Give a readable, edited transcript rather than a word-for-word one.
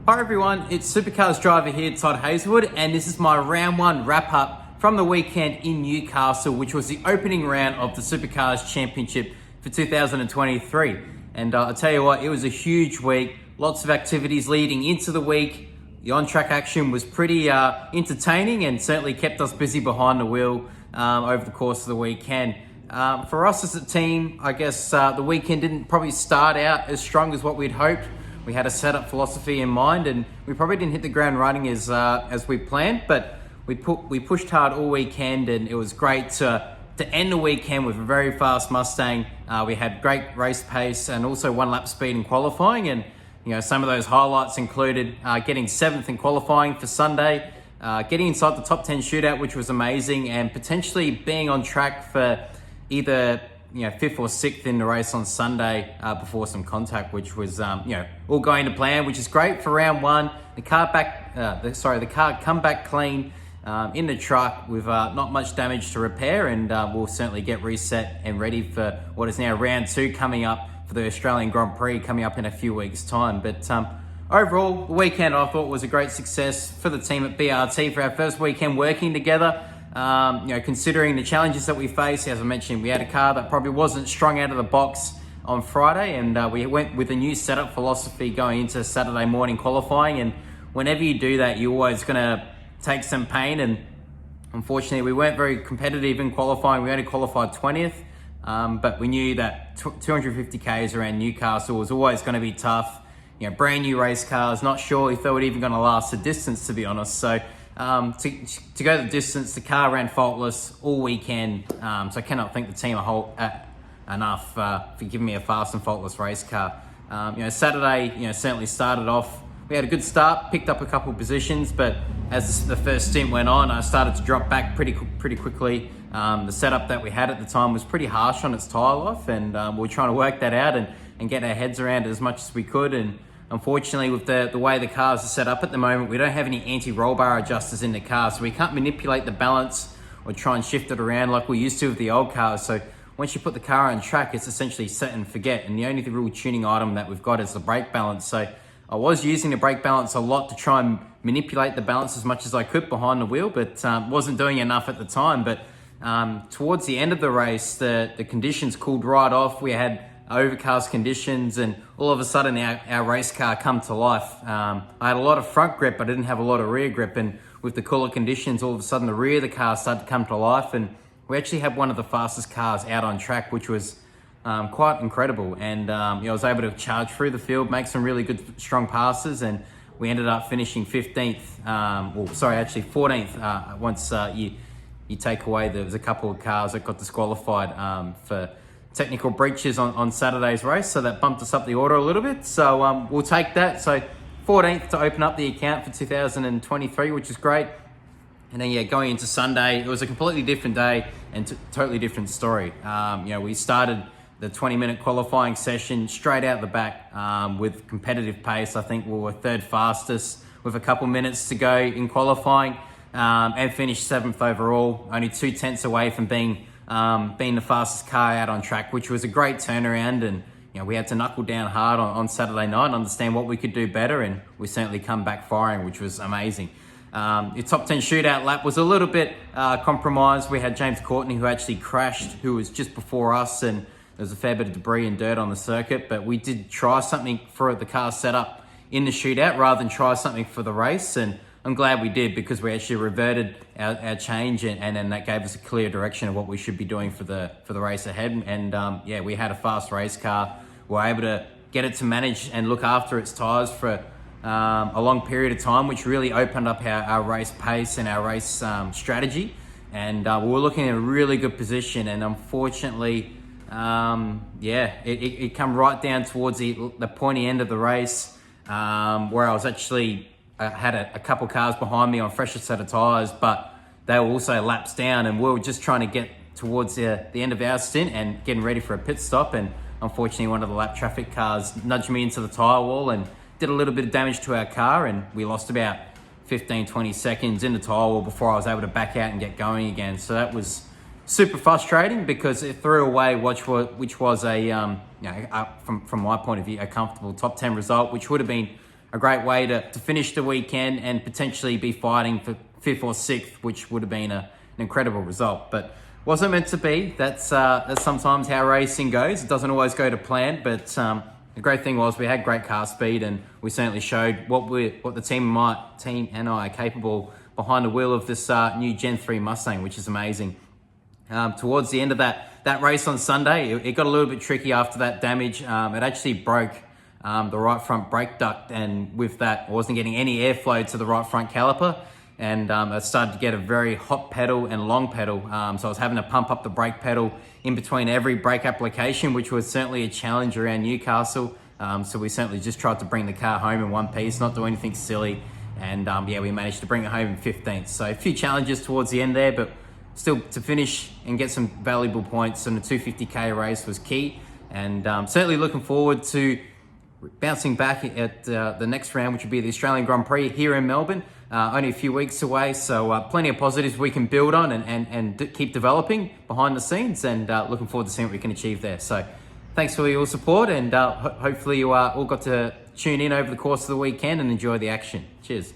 Hi everyone, it's Supercars driver here, Todd Hazelwood, and this is my round one wrap up from the weekend in Newcastle, which was the opening round of the Supercars Championship for 2023. And I'll tell you what, it was a huge week, lots of activities leading into the week. The on-track action was pretty entertaining and certainly kept us busy behind the wheel over the course of the weekend. For us as a team, I guess the weekend didn't probably start out as strong as what we'd hoped. We had a setup philosophy in mind, and we probably didn't hit the ground running as we planned. But we pushed hard all weekend, and it was great to end the weekend with a very fast Mustang. We had great race pace and also one lap speed in qualifying, and some of those highlights included getting 7th in qualifying for Sunday, getting inside the top 10 shootout, which was amazing, and potentially being on track for either 5th or 6th in the race on Sunday before some contact, which was all going to plan, which is great for round one. The car come back clean in the truck with not much damage to repair, and we'll certainly get reset and ready for what is now round two coming up for the Australian Grand Prix coming up in a few weeks' time. But overall, the weekend I thought was a great success for the team at BRT for our first weekend working together. Considering the challenges that we face, as I mentioned, we had a car that probably wasn't strung out of the box on Friday, and we went with a new setup philosophy going into Saturday morning qualifying. And whenever you do that, you're always going to take some pain. And unfortunately, we weren't very competitive in qualifying. We only qualified 20th, but we knew that 250 Ks around Newcastle was always going to be tough. Brand new race cars, not sure if they were even going to last the distance, to be honest. So to go the distance, the car ran faultless all weekend, so I cannot thank the team enough for giving me a fast and faultless race car. Saturday, certainly started off. We had a good start, picked up a couple of positions, but as the first stint went on, I started to drop back pretty quickly. The setup that we had at the time was pretty harsh on its tyre life, and we were trying to work that out and get our heads around it as much as we could. And unfortunately, with the way the cars are set up at the moment, we don't have any anti-roll bar adjusters in the car, so we can't manipulate the balance or try and shift it around like we used to with the old cars. So once you put the car on track, it's essentially set and forget, and the only real tuning item that we've got is the brake balance. So I was using the brake balance a lot to try and manipulate the balance as much as I could behind the wheel, but wasn't doing enough at the time. But towards the end of the race, the conditions cooled right off. We had overcast conditions, and all of a sudden our race car come to life. I had a lot of front grip, but I didn't have a lot of rear grip, and with the cooler conditions, all of a sudden the rear of the car started to come to life, and we actually had one of the fastest cars out on track, which was quite incredible. And I was able to charge through the field, make some really good strong passes, and we ended up finishing 15th, 14th once you take away, there was a couple of cars that got disqualified for technical breaches on Saturday's race, so that bumped us up the order a little bit. So we'll take that. So 14th to open up the account for 2023, which is great. And then going into Sunday, it was a completely different day and totally different story. We started the 20-minute qualifying session straight out the back with competitive pace. I think we were third fastest with a couple minutes to go in qualifying, and finished 7th overall, only 2 tenths away from being the fastest car out on track, which was a great turnaround. And we had to knuckle down hard on Saturday night and understand what we could do better, and we certainly come back firing, which was amazing. The top 10 shootout lap was a little bit compromised. We had James Courtney, who actually crashed, who was just before us, and there was a fair bit of debris and dirt on the circuit, but we did try something for the car setup in the shootout rather than try something for the race, and I'm glad we did, because we actually reverted our change, and then that gave us a clear direction of what we should be doing for the race ahead. And we had a fast race car. We were able to get it to manage and look after its tyres for a long period of time, which really opened up our race pace and our race strategy. And we were looking in a really good position, and unfortunately, it come right down towards the pointy end of the race, where I was actually had a couple cars behind me on fresher set of tyres, but they were also laps down, and we were just trying to get towards the end of our stint and getting ready for a pit stop. And unfortunately, one of the lap traffic cars nudged me into the tyre wall and did a little bit of damage to our car, and we lost about 15-20 seconds in the tyre wall before I was able to back out and get going again. So that was super frustrating, because it threw away which was a from my point of view, a comfortable top 10 result, which would have been a great way to finish the weekend and potentially be fighting for 5th or 6th, which would have been an incredible result. But wasn't meant to be. That's sometimes how racing goes. It doesn't always go to plan, but the great thing was we had great car speed, and we certainly showed what the team and I are capable behind the wheel of this new Gen 3 Mustang, which is amazing. Towards the end of that race on Sunday, it got a little bit tricky after that damage. It actually broke the right front brake duct, and with that, I wasn't getting any airflow to the right front caliper, and I started to get a very hot pedal and long pedal. So I was having to pump up the brake pedal in between every brake application, which was certainly a challenge around Newcastle. So we certainly just tried to bring the car home in one piece, not do anything silly. And yeah, we managed to bring it home in 15th. So a few challenges towards the end there, but still to finish and get some valuable points in the 250k race was key. And certainly looking forward to bouncing back at the next round, which would be the Australian Grand Prix here in Melbourne. Only a few weeks away, so plenty of positives we can build on and keep developing behind the scenes, and looking forward to seeing what we can achieve there. So thanks for your support, and hopefully you all got to tune in over the course of the weekend and enjoy the action. Cheers.